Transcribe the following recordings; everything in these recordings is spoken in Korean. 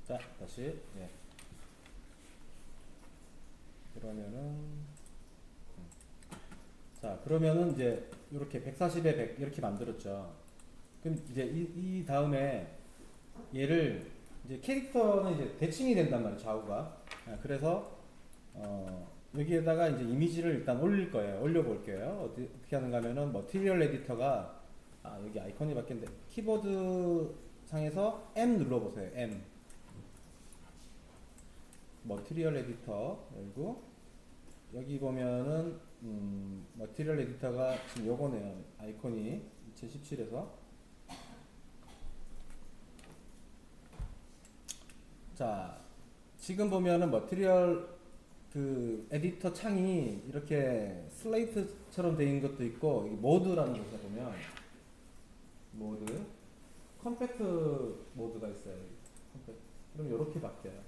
자, 다시. 예. 그러면은 자, 그러면은 이제 이렇게 140에 100 이렇게 만들었죠. 그럼 이제 이 다음에 얘를 이제 캐릭터는 이제 대칭이 된단 말이에요, 좌우가. 아, 그래서 여기에다가 이제 이미지를 일단 올릴 거예요. 올려볼게요. 어떻게 하는가 하면은 머티리얼 에디터가 여기 아이콘이 바뀌는데 키보드 상에서 M 눌러보세요. M 머티리얼 에디터 열고 여기 보면은 머티리얼 에디터가 지금 요거네요. 아이콘이 2017에서 자 지금 보면은 머티리얼 그 에디터 창이 이렇게 슬레이트처럼 되어 있는 것도 있고 이 모드라는 곳에 보면 모드 컴팩트 모드가 있어요. 컴팩트. 그럼 이렇게 바뀌어요.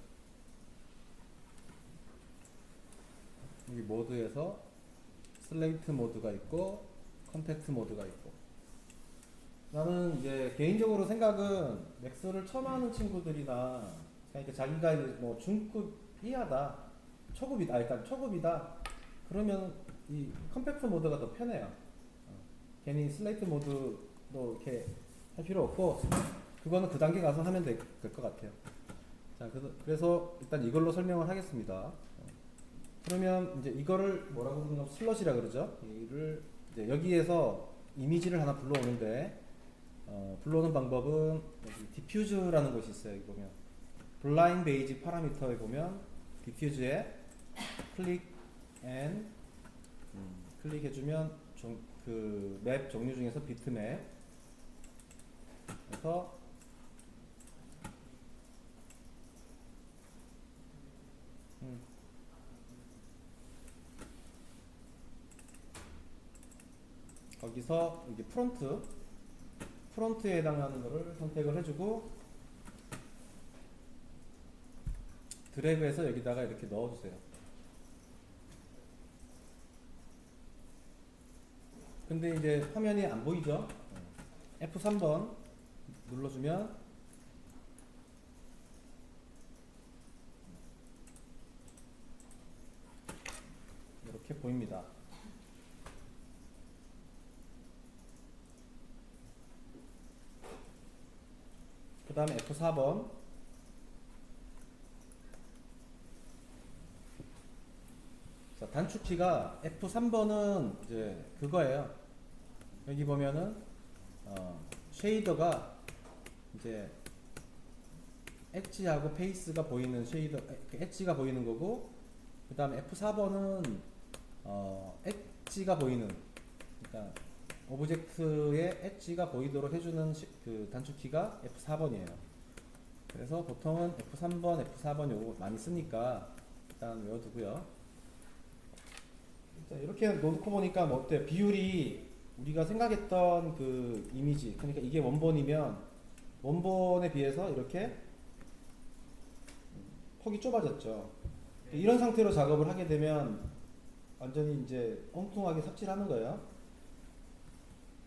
여기 모드에서 슬레이트 모드가 있고 컴팩트 모드가 있고 나는 이제 개인적으로 생각은 맥스를 처음 하는 친구들이나 그러니까 자기가 이제 뭐 중급 이하다 초급이다 일단 초급이다 그러면 이 컴팩트 모드가 더 편해요. 괜히 슬레이트 모드로 이렇게 할 필요 없고 그거는 그 단계 가서 하면 될 것 같아요. 자 그래서 일단 이걸로 설명을 하겠습니다. 그러면 이제 이거를 뭐라고 부르는 건 슬롯이라 그러죠. 이를 이제 여기에서 이미지를 하나 불러오는데 불러오는 방법은 여기 디퓨즈라는 곳이 있어요. 여기 보면 블라인 베이지 파라미터에 보면 디퓨즈에 클릭 앤 클릭해주면 그 맵 종류 중에서 비트맵 그래서 음, 거기서 이게 프론트에 해당하는 거를 선택을 해주고 드래그해서 여기다가 이렇게 넣어주세요. 근데 이제 화면이 안 보이죠? F3번 눌러주면 이렇게 보입니다. 그 다음에 F4번 자, 단축키가 F3번은 이제 그거예요. 여기 보면은 쉐이더가 이제 엣지하고 페이스가 보이는 쉐이더 엣지가 보이는 거고 그 다음에 F4번은 엣지가 보이는 그러니까 오브젝트의 엣지가 보이도록 해주는 그 단축키가 F4번이에요. 그래서 보통은 F3번, F4번 요거 많이 쓰니까 일단 외워두고요. 자, 이렇게 놓고 보니까 뭐 어때요? 비율이 우리가 생각했던 그 이미지, 그러니까 이게 원본이면 원본에 비해서 이렇게 폭이 좁아졌죠. 이런 상태로 작업을 하게 되면 완전히 이제 엉뚱하게 삽질하는 거예요.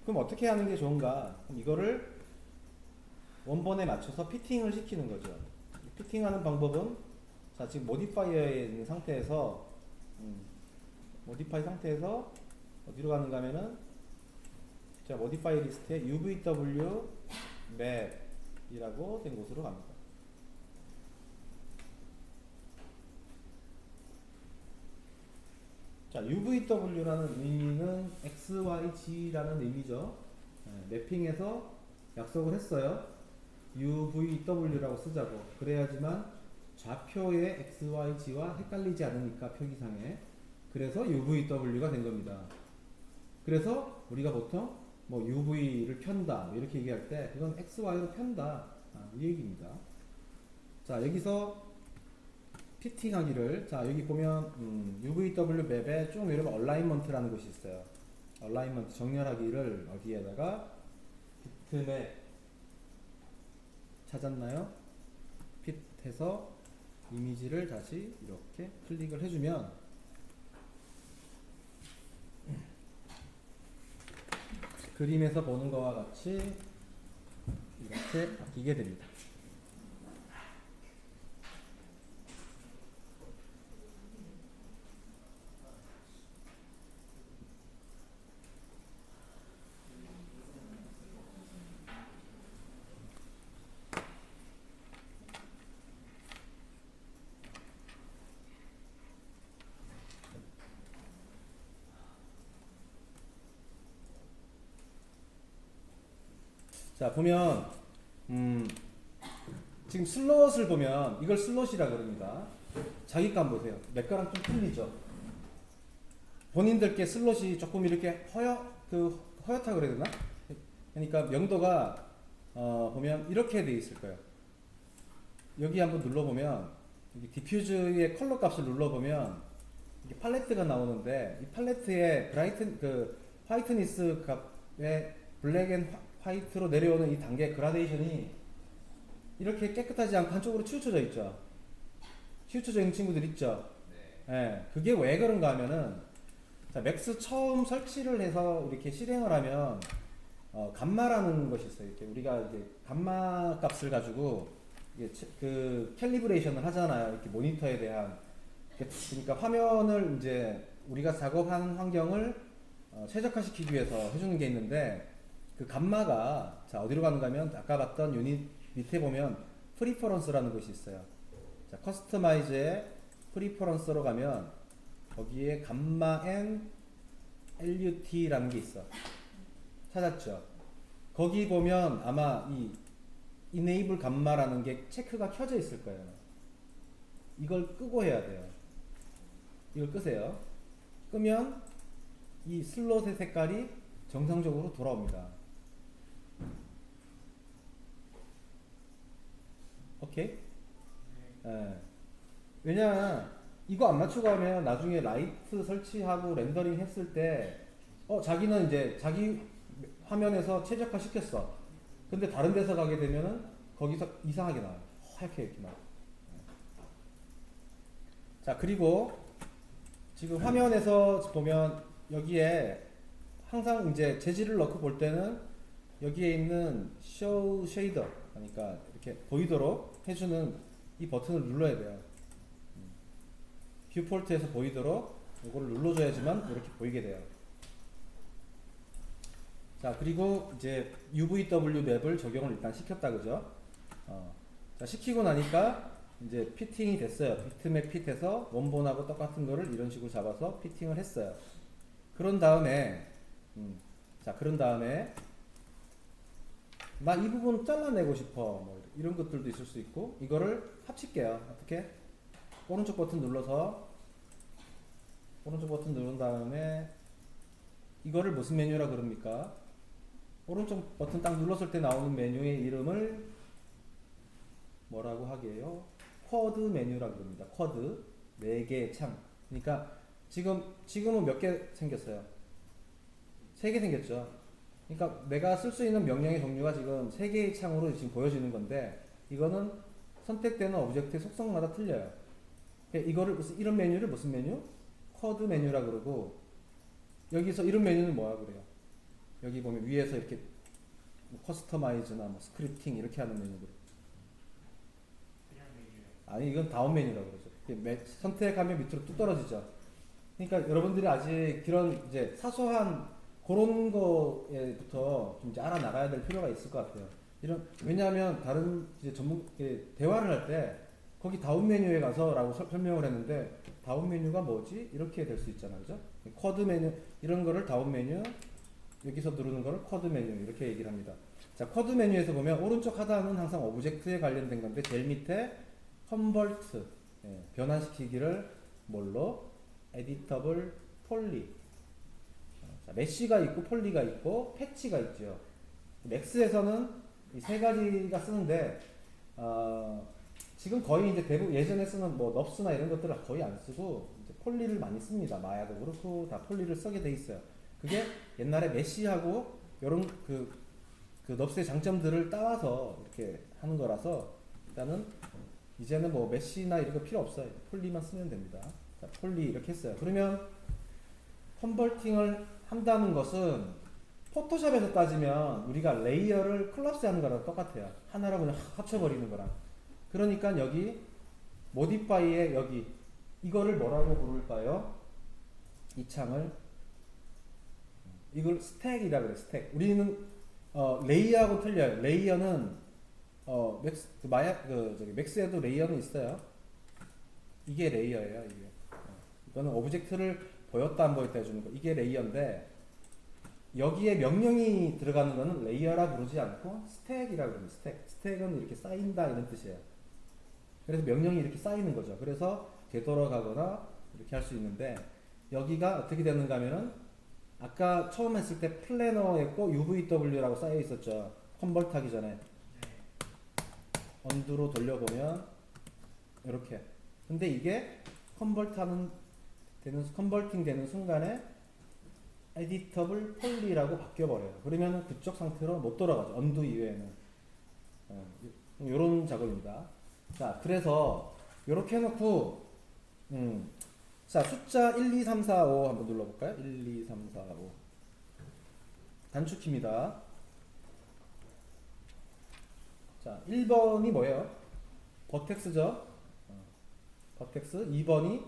그럼 어떻게 하는 게 좋은가? 그럼 이거를 원본에 맞춰서 피팅을 시키는 거죠. 피팅하는 방법은 자 지금 모디파이어에 있는 상태에서 모디파이 상태에서 어디로 가는가 하면은 자 모디파이 리스트에 UVW 맵이라고 된 곳으로 갑니다. 자 UVW라는 의미는 XYG라는 의미죠. 매핑에서 약속을 했어요. UVW라고 쓰자고. 그래야지만 좌표의 XYG와 헷갈리지 않으니까 표기상에. 그래서 UVW가 된 겁니다. 그래서 우리가 보통 뭐 UV를 편다 이렇게 얘기할 때 그건 XY로 편다 이 얘기입니다. 자 여기서 피팅하기를 자 여기 보면 UVW 맵에 쭉 내려면 얼라인먼트라는 곳이 있어요. 얼라인먼트 정렬하기를 어디에다가 비트맵 찾았나요? 핏해서 이미지를 다시 이렇게 클릭을 해주면 그림에서 보는 것과 같이 이렇게 바뀌게 됩니다. 자 보면 지금 슬롯을 보면 이걸 슬롯이라 그럽니다. 자기 값 보세요. 내 거랑 좀 틀리죠. 본인들께 슬롯이 조금 이렇게 허옇다 그래야 되나? 그러니까 명도가 보면 이렇게 돼 있을 거예요. 여기 한번 눌러보면 여기 디퓨즈의 컬러 값을 눌러보면 이게 팔레트가 나오는데 이 팔레트의 화이트니스 값의 블랙 앤 화이트로 내려오는 이 단계 그라데이션이 이렇게 깨끗하지 않고 한쪽으로 치우쳐져 있죠. 치우쳐져 있는 친구들 있죠. 네. 예, 그게 왜 그런가 하면은 자, 맥스 처음 설치를 해서 이렇게 실행을 하면 감마라는 것이 있어요. 이렇게 우리가 이제 감마 값을 가지고 이게 그 캘리브레이션을 하잖아요. 이렇게 모니터에 대한 그러니까 화면을 이제 우리가 작업하는 환경을 최적화시키기 위해서 해주는 게 있는데 그 감마가 자 어디로 가는가 하면 아까 봤던 유닛 밑에 보면 프리퍼런스라는 것이 있어요. 자 커스터마이즈의 프리퍼런스로 가면 거기에 감마 N LUT라는 게 있어. 찾았죠? 거기 보면 아마 이 enable 감마라는 게 체크가 켜져 있을 거예요. 이걸 끄고 해야 돼요. 이걸 끄세요. 끄면 이 슬롯의 색깔이 정상적으로 돌아옵니다. 오케이? 예. 왜냐 이거 안 맞추고 하면 나중에 라이트 설치하고 렌더링 했을 때 자기는 이제 자기 화면에서 최적화 시켰어. 근데 다른 데서 가게 되면은 거기서 이상하게 나와요. 하얗게 이렇게 나와요. 자 그리고 지금 화면에서 보면 여기에 항상 이제 재질을 넣고 볼 때는 여기에 있는 show shader 그러니까 이렇게 보이도록 해주는 이 버튼을 눌러야 돼요. 뷰포트에서 보이도록 이거를 눌러줘야지만 이렇게 보이게 돼요. 자 그리고 이제 UVW 맵을 적용을 일단 시켰다 그죠? 자 시키고 나니까 이제 피팅이 됐어요. 비트맵 핏해서 원본하고 똑같은 거를 이런 식으로 잡아서 피팅을 했어요. 그런 다음에 나 이 부분 잘라내고 싶어 뭐 이런 것들도 있을 수 있고 이거를 합칠게요. 어떻게? 오른쪽 버튼 눌러서 오른쪽 버튼 누른 다음에 이거를 무슨 메뉴라 그럽니까? 오른쪽 버튼 딱 눌렀을 때 나오는 메뉴의 이름을 뭐라고 하게요? 쿼드 메뉴라고 그럽니다. 쿼드 4개의 창. 그러니까 지금은 몇 개 생겼어요? 3개 생겼죠. 그러니까 내가 쓸 수 있는 명령의 종류가 지금 3개의 창으로 지금 보여지는 건데 이거는 선택되는 오브젝트의 속성마다 틀려요. 이거를 이런 메뉴를 무슨 메뉴? 쿼드 메뉴라 그러고 여기서 이런 메뉴는 뭐라 그래요? 여기 보면 위에서 이렇게 커스터마이즈나 뭐 스크립팅 이렇게 하는 메뉴들. 아니 이건 다운 메뉴라고 그러죠. 선택하면 밑으로 뚝 떨어지죠. 그러니까 여러분들이 아직 그런 이제 사소한 그런 거에부터 좀 이제 알아나가야 될 필요가 있을 것 같아요. 왜냐하면 다른 이제 대화를 할 때 거기 다운 메뉴에 가서라고 설명을 했는데 다운 메뉴가 뭐지? 이렇게 될 수 있잖아요. 그죠? 쿼드 메뉴 이런 거를 다운 메뉴 여기서 누르는 거를 쿼드 메뉴 이렇게 얘기를 합니다. 자, 쿼드 메뉴에서 보면 오른쪽 하단은 항상 오브젝트에 관련된 건데 제일 밑에 컨버트 변환시키기를 뭘로? 에디터블 폴리 자, 메쉬가 있고 폴리가 있고 패치가 있죠. 맥스에서는 이 세 가지가 쓰는데 지금 거의 이제 대부분 예전에 쓰는 뭐 넙스나 이런 것들을 거의 안 쓰고 이제 폴리를 많이 씁니다. 마야도 그렇고 다 폴리를 쓰게 돼 있어요. 그게 옛날에 메쉬하고 이런 그 넙스의 장점들을 따와서 이렇게 하는 거라서 일단은 이제는 뭐 메쉬나 이런 거 필요 없어요. 폴리만 쓰면 됩니다. 자, 폴리 이렇게 했어요. 그러면 컨버팅을 한다는 것은 포토샵에서 따지면 우리가 레이어를 콜lap스 하는 거랑 똑같아요. 하나로 그냥 합쳐버리는 거랑. 그러니까 여기 모디파이에 여기 이거를 뭐라고 부를까요? 이 창을 이걸 스택이라 그래. 스택. 우리는 레이어하고 틀려요. 레이어는 맥스에도 레이어는 있어요. 이게 레이어예요. 이게. 이거는 오브젝트를 보였다 안 보였다 해주는 거. 이게 레이어인데 여기에 명령이 들어가는 거는 레이어라 부르지 않고 스택이라고 부릅니다. 스택은 이렇게 쌓인다 이런 뜻이에요. 그래서 명령이 이렇게 쌓이는 거죠. 그래서 되돌아가거나 이렇게 할 수 있는데 여기가 어떻게 되는가 하면은 아까 처음 했을 때 플래너였고 UVW라고 쌓여 있었죠. 컨버트 하기 전에 언두로 돌려보면 이렇게. 근데 이게 컨버팅 되는 순간에 에디터블 폴리라고 바뀌어 버려요. 그러면 그쪽 상태로 못 돌아가죠. 언두 이외에는. 이런 작업입니다. 자, 그래서 이렇게 해놓고 자, 숫자 1, 2, 3, 4, 5 한번 눌러볼까요? 1, 2, 3, 4, 5 단축키입니다. 자, 1번이 뭐예요? 버텍스죠. 버텍스. 2번이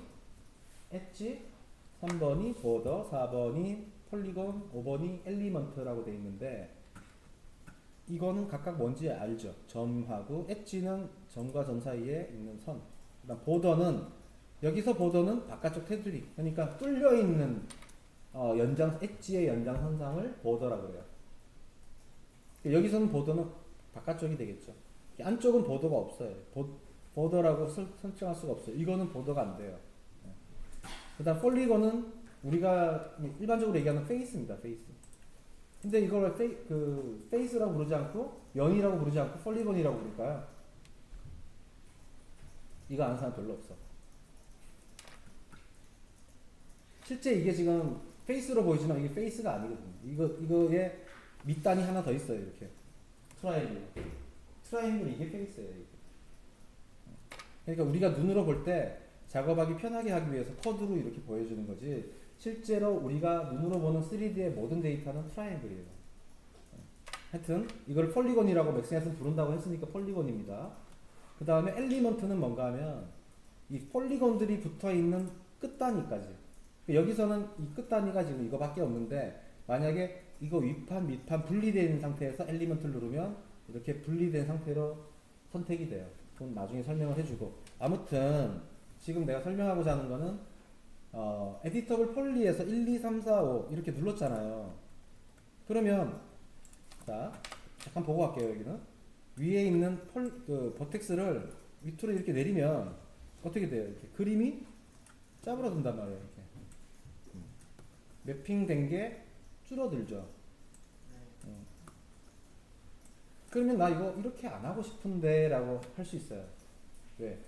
엣지, 3번이 보더, 4번이 폴리곤, 5번이 엘리먼트라고 되어 있는데 이거는 각각 뭔지 알죠? 점하고 엣지는 점과 점 사이에 있는 선. 그다음 보더는 여기서 보더는 바깥쪽 테두리. 그러니까 뚫려 있는 연장 엣지의 연장선상을 보더라고 그래요. 여기서는 보더는 바깥쪽이 되겠죠. 안쪽은 보더가 없어요. 보더라고 설정할 수가 없어요. 이거는 보더가 안 돼요. 그 다음 폴리곤은 우리가 일반적으로 얘기하는 페이스입니다. 페이스. 근데 이걸 페이스라고 부르지 않고 연이라고 부르지 않고 폴리곤이라고 부를까요? 이거 아는 사람 별로 없어. 실제 이게 지금 페이스로 보이지만 이게 페이스가 아니거든요. 이거에 밑단이 하나 더 있어요. 이렇게 트라이앵글 이게 페이스예요. 이게. 그러니까 우리가 눈으로 볼 때 작업하기 편하게 하기 위해서 코드로 이렇게 보여주는 거지 실제로 우리가 눈으로 보는 3D의 모든 데이터는 트라이앵글이에요. 하여튼 이걸 폴리곤이라고 맥스넷은 부른다고 했으니까 폴리곤입니다. 그 다음에 엘리먼트는 뭔가 하면 이 폴리곤들이 붙어있는 끝단위까지 여기서는 이 끝단위가 지금 이거밖에 없는데 만약에 이거 윗판 밑판 분리되어 있는 상태에서 엘리먼트를 누르면 이렇게 분리된 상태로 선택이 돼요. 그건 나중에 설명을 해주고 아무튼 지금 내가 설명하고자 하는 거는 에디터블 폴리에서 1, 2, 3, 4, 5 이렇게 눌렀잖아요. 그러면 자 잠깐 보고 갈게요. 여기는 위에 있는 버텍스를 밑으로 이렇게 내리면 어떻게 돼요? 이렇게 그림이 짜부러든단 말이에요. 이렇게 매핑된 게 줄어들죠. 그러면 나 이거 이렇게 안 하고 싶은데 라고 할 수 있어요. 왜?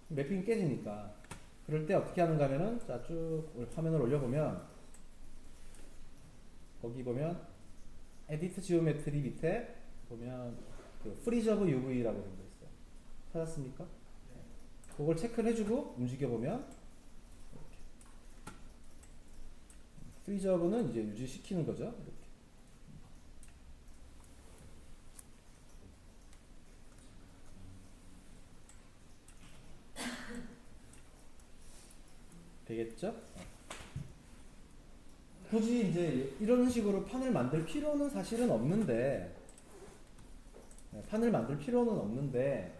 매핑이 깨지니까. 그럴 때 어떻게 하는가 하면은 자 쭉 화면을 올려보면 거기 보면 에디트 지오메트리 밑에 보면 그 프리저브 UV라고 된 거 있어요. 찾았습니까? 그걸 체크를 해주고 움직여보면 프리저브는 이제 유지시키는 거죠. 이렇게. 되겠죠? 굳이 이제 이런 식으로 판을 만들 필요는 사실은 없는데 판을 만들 필요는 없는데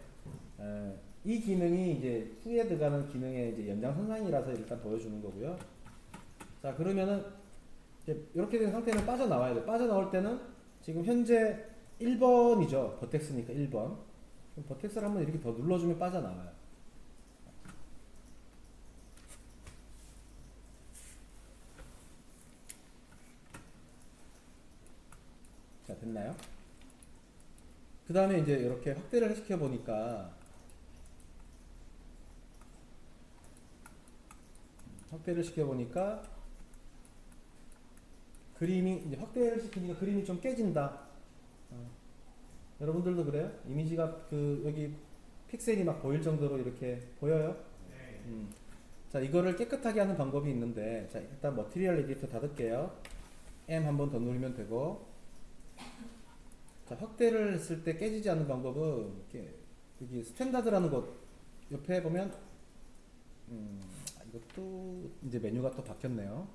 이 기능이 이제 후에 들어가는 기능의 이제 연장선상이라서 일단 보여주는 거고요. 자 그러면은 이제 이렇게 된 상태는 빠져나와야 돼. 빠져나올 때는 지금 현재 1번이죠. 버텍스니까 1번. 버텍스를 한번 이렇게 더 눌러주면 빠져나와요. 자 됐나요? 그 다음에 이제 이렇게 확대를 시켜 보니까 그림이 이제 확대를 시키니까 그림이 좀 깨진다. 여러분들도 그래요? 이미지가 여기 픽셀이 막 보일 정도로 이렇게 보여요? 네. 자 이거를 깨끗하게 하는 방법이 있는데 자 일단 머티리얼 에디터 닫을게요. M 한 번 더 누르면 되고 자 확대를 했을 때 깨지지 않는 방법은 이렇게 여기 스탠다드라는 곳 옆에 보면 이것도 이제 메뉴가 또 바뀌었네요.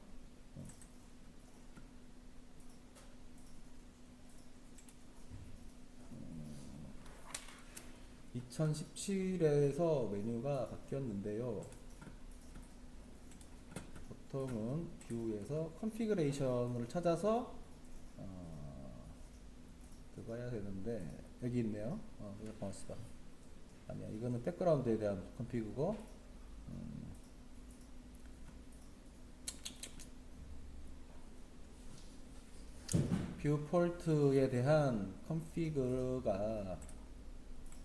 2017에서 메뉴가 바뀌었는데요. 보통은 뷰에서 컨피그레이션을 찾아서 들어가야 되는데 여기 있네요. 레스폰스 바. 아니야, 이거는 백그라운드에 대한 컨피그고. 뷰포트에 대한 컨피그가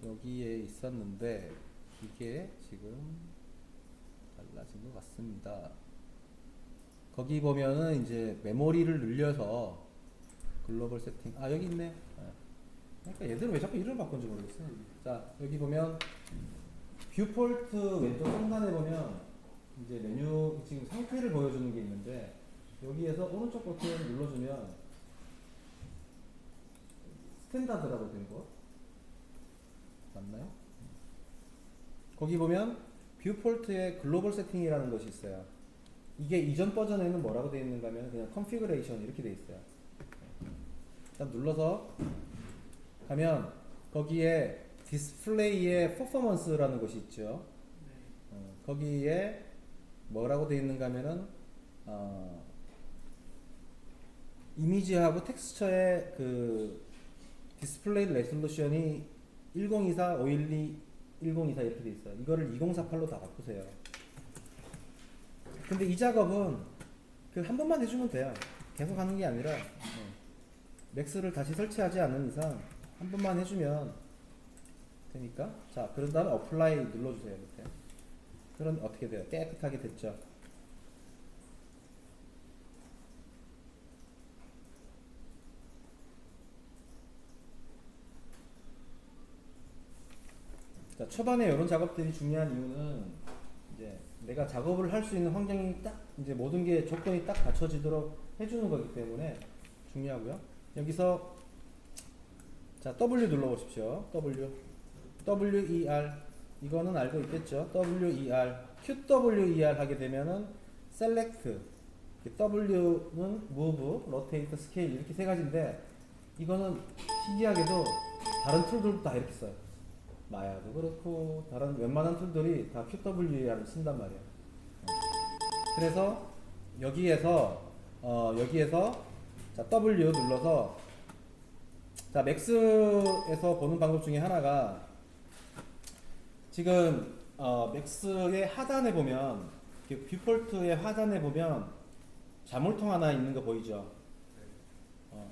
여기에 있었는데 이게 지금 달라진 것 같습니다. 거기 보면은 이제 메모리를 늘려서 글로벌 세팅, 여기 있네. 그러니까 얘들은 왜 자꾸 이름을 바꾼지 모르겠어요. 자, 여기 보면 뷰포트 왼쪽 상단에 보면 이제 메뉴 지금 상태를 보여주는 게 있는데 여기에서 오른쪽 버튼을 눌러주면 스탠다드라고 된 거 맞나요? 거기 보면 뷰포트의 글로벌 세팅이라는 것이 있어요. 이게 이전 버전에는 뭐라고 되어 있는가 하면 그냥 컨피그레이션 이렇게 되어 있어요. 일단 눌러서 가면 거기에 디스플레이의 퍼포먼스라는 것이 있죠. 거기에 뭐라고 되어 있는가 하면은 이미지하고 텍스처의 그 디스플레이 레솔루션이 1024, 512, 1024 이렇게 돼 있어요. 이거를 2048로 다 바꾸세요. 근데 이 작업은 그 한 번만 해주면 돼요. 계속 하는 게 아니라 맥스를 다시 설치하지 않는 이상 한 번만 해주면 되니까. 자, 그런 다음에 어플라이 눌러주세요. 밑에. 그럼 어떻게 돼요? 깨끗하게 됐죠. 자, 초반에 이런 작업들이 중요한 이유는 이제 내가 작업을 할 수 있는 환경이 딱 이제 모든 게 조건이 딱 갖춰지도록 해주는 거기 때문에 중요하고요. 여기서 자, W 눌러보십시오. WER 이거는 알고 있겠죠. WER QWER 하게 되면은 Select W는 Move, Rotate, Scale 이렇게 세 가지인데 이거는 신기하게도 다른 툴들도 다 이렇게 써요. 마야도 그렇고 다른 웬만한 툴들이 다 QWER을 쓴단 말이에요. 그래서 여기에서 자, W 눌러서 자, 맥스에서 보는 방법 중에 하나가 지금 맥스의 하단에 보면 뷰폴트의 하단에 보면 자물통 하나 있는 거 보이죠?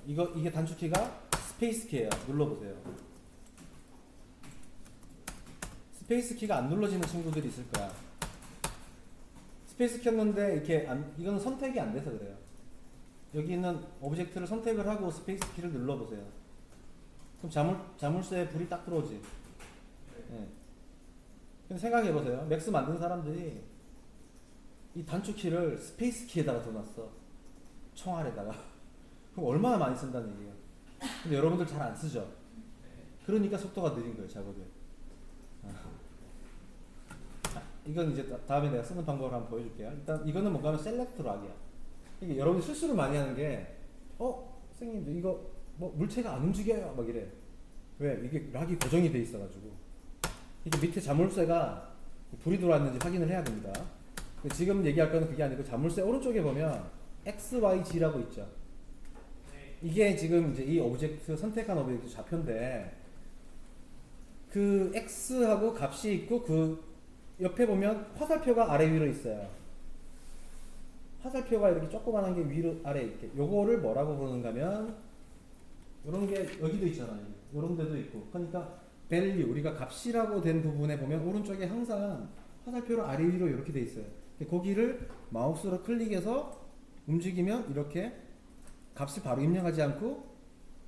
이게 단축키가 스페이스 키예요. 눌러보세요. 스페이스 키가 안 눌러지는 친구들이 있을 거야. 스페이스 켰는데 이렇게 이거는 선택이 안 돼서 그래요. 여기 있는 오브젝트를 선택을 하고 스페이스 키를 눌러보세요. 그럼 자물쇠에 불이 딱 들어오지. 네. 근데 생각해보세요. 맥스 만든 사람들이 이 단축키를 스페이스 키에다가 넣어놨어. 총알에다가. 그럼 얼마나 많이 쓴다는 얘기예요. 근데 여러분들 잘 안 쓰죠. 그러니까 속도가 느린 거예요, 작업이. 이건 이제 다음에 내가 쓰는 방법을 한번 보여줄게요. 일단 이거는 뭔가 하면 셀렉트 락이야. 이게 여러분이 실수를 많이 하는 게 선생님 이거 뭐 물체가 안 움직여요 막 이래. 왜? 이게 락이 고정이 돼 있어가지고 이게 밑에 자물쇠가 불이 들어왔는지 확인을 해야 됩니다. 근데 지금 얘기할 거는 그게 아니고 자물쇠 오른쪽에 보면 XYG라고 있죠. 이게 지금 이제 이 오브젝트 선택한 오브젝트 좌표인데 그 X하고 값이 있고 그 옆에 보면 화살표가 아래 위로 있어요. 화살표가 이렇게 조그만한 게 위로 아래 이렇게. 요거를 뭐라고 부르는가 하면 요런 게 여기도 있잖아요. 요런 데도 있고. 그러니까 value 우리가 값이라고 된 부분에 보면 오른쪽에 항상 화살표를 아래 위로 이렇게 돼 있어요. 거기를 마우스로 클릭해서 움직이면 이렇게 값을 바로 입력하지 않고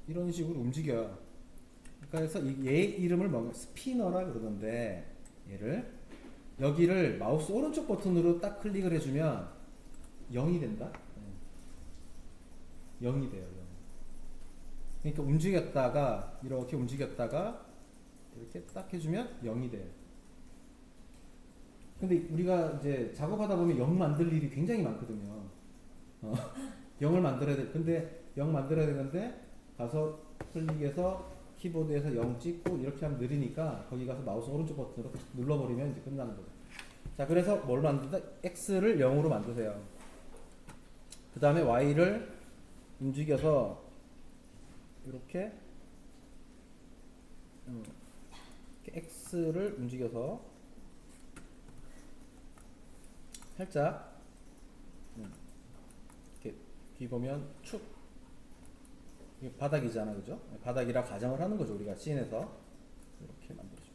이런 식으로 움직여요. 그래서 얘 이름을 뭐 스피너라 그러던데 얘를 여기를 마우스 오른쪽 버튼으로 딱 클릭을 해주면 0이 된다? 0이 돼요. 0. 그러니까 움직였다가 이렇게 움직였다가 이렇게 딱 해주면 0이 돼요. 근데 우리가 이제 작업하다 보면 0 만들 일이 굉장히 많거든요. 0을 만들어야 돼. 근데 0 만들어야 되는데 가서 클릭해서 키보드에서 0 찍고 이렇게 하면 느리니까 거기 가서 마우스 오른쪽 버튼으로 눌러버리면 이제 끝나는 거죠. 자, 그래서 뭘 만든다? X를 0으로 만드세요. 그 다음에 Y를 움직여서 이렇게 x를 움직여서 살짝 이렇게 뒤 보면 축 이게 바닥이잖아, 그죠? 바닥이라 가정을 하는 거죠, 우리가 씬에서 이렇게 만들어줘.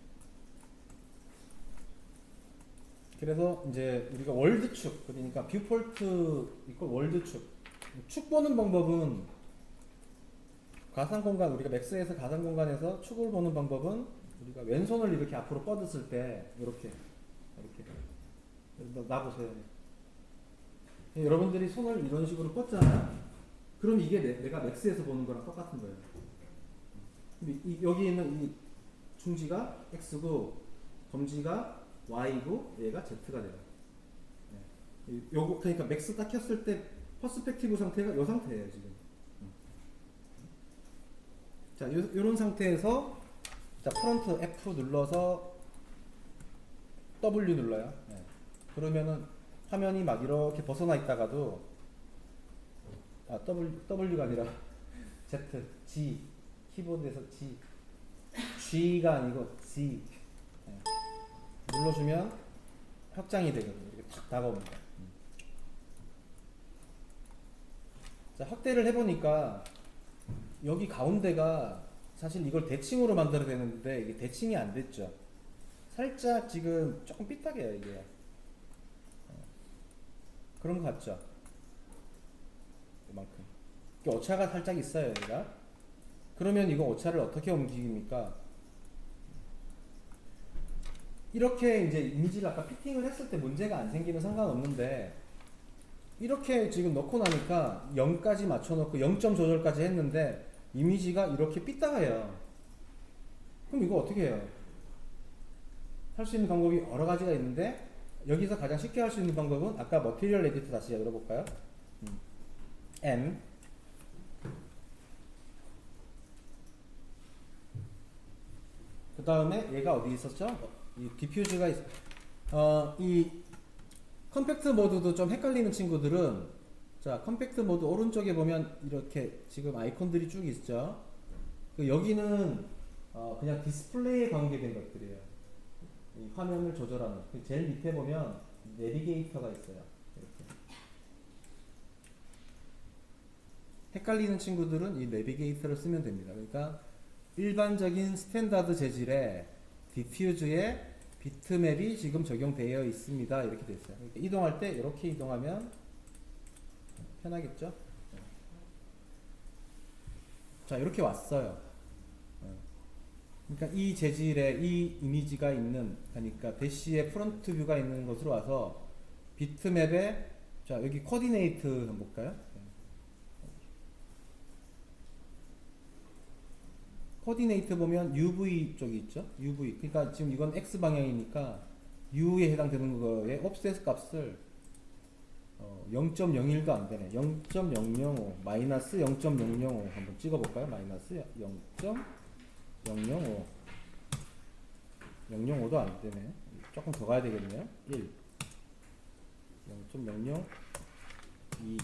그래서 이제 우리가 월드축, 그러니까 뷰폴트 이퀄 월드축. 축 보는 방법은 가상공간, 우리가 맥스에서 가상공간에서 축을 보는 방법은 우리가 왼손을 이렇게 앞으로 뻗었을 때 이렇게 놔보세요. 여러분들이 손을 이런 식으로 뻗잖아요. 그럼 이게 내가 맥스에서 보는 거랑 똑같은 거예요. 여기 있는 이 중지가 x고 검지가 y고 얘가 z가 돼요. 요거 그러니까 맥스 딱 켰을 때 퍼스펙티브 상태가 요 상태예요 지금. 자, 요런 상태에서 자 프론트 F 눌러서 W 눌러요. 그러면은 화면이 막 이렇게 벗어나 있다가도 W가 아니라 Z, G 키보드에서 G가 아니고 G 눌러주면 확장이 되거든요. 이렇게 탁 다가옵니다. 자, 확대를 해보니까 여기 가운데가 사실 이걸 대칭으로 만들어야 되는데 이게 대칭이 안 됐죠. 살짝 지금 조금 삐딱해요 이게. 그런 거 같죠? 이만큼. 오차가 살짝 있어요 얘가. 그러면 이거 오차를 어떻게 움직입니까? 이렇게 이제 이미지를 아까 피팅을 했을 때 문제가 안 생기면 상관없는데 이렇게 지금 넣고 나니까 0까지 맞춰놓고 0점 조절까지 했는데 이미지가 이렇게 삐딱해요. 그럼 이거 어떻게 해요? 할 수 있는 방법이 여러 가지가 있는데 여기서 가장 쉽게 할 수 있는 방법은 아까 머티리얼 에디터 다시 열어볼까요? M 그 다음에 얘가 어디 있었죠? 이 디퓨즈가 이 컴팩트 모드도 좀 헷갈리는 친구들은 자 컴팩트 모드 오른쪽에 보면 이렇게 지금 아이콘들이 쭉 있죠. 여기는 그냥 디스플레이에 관계된 것들이에요. 이 화면을 조절하는 제일 밑에 보면 내비게이터가 있어요. 이렇게. 헷갈리는 친구들은 이 내비게이터를 쓰면 됩니다. 그러니까 일반적인 스탠다드 재질의 디퓨즈의 비트맵이 지금 적용되어 있습니다. 이렇게 됐어요. 그러니까 이동할 때 이렇게 이동하면 편하겠죠? 자, 이렇게 왔어요. 그러니까 이 재질의 이 이미지가 있는, 그러니까 대시의 프론트 뷰가 있는 것으로 와서 비트맵에 자 여기 코디네이트 한번 볼까요? 코디네이트 보면 UV 쪽이 있죠. UV. 그러니까 지금 이건 X 방향이니까 U에 해당되는 거에 옵셋 값을 0.01도 안 되네. 0.005 마이너스 0.005 한번 찍어볼까요? 마이너스 0.005 0.05도 안 되네. 조금 더 가야 되겠네요. 1 0.00 2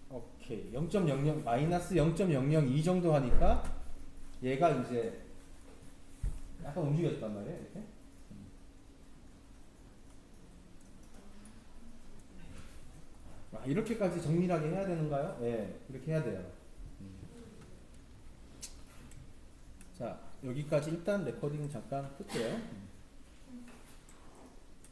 오케이. 0.00 마이너스 0.002 정도 하니까 얘가 이제 약간 움직였단 말이에요. 이렇게. 이렇게까지 정밀하게 해야 되는가요? 네, 이렇게 해야 돼요. 자, 여기까지 일단 레코딩 잠깐 끌게요.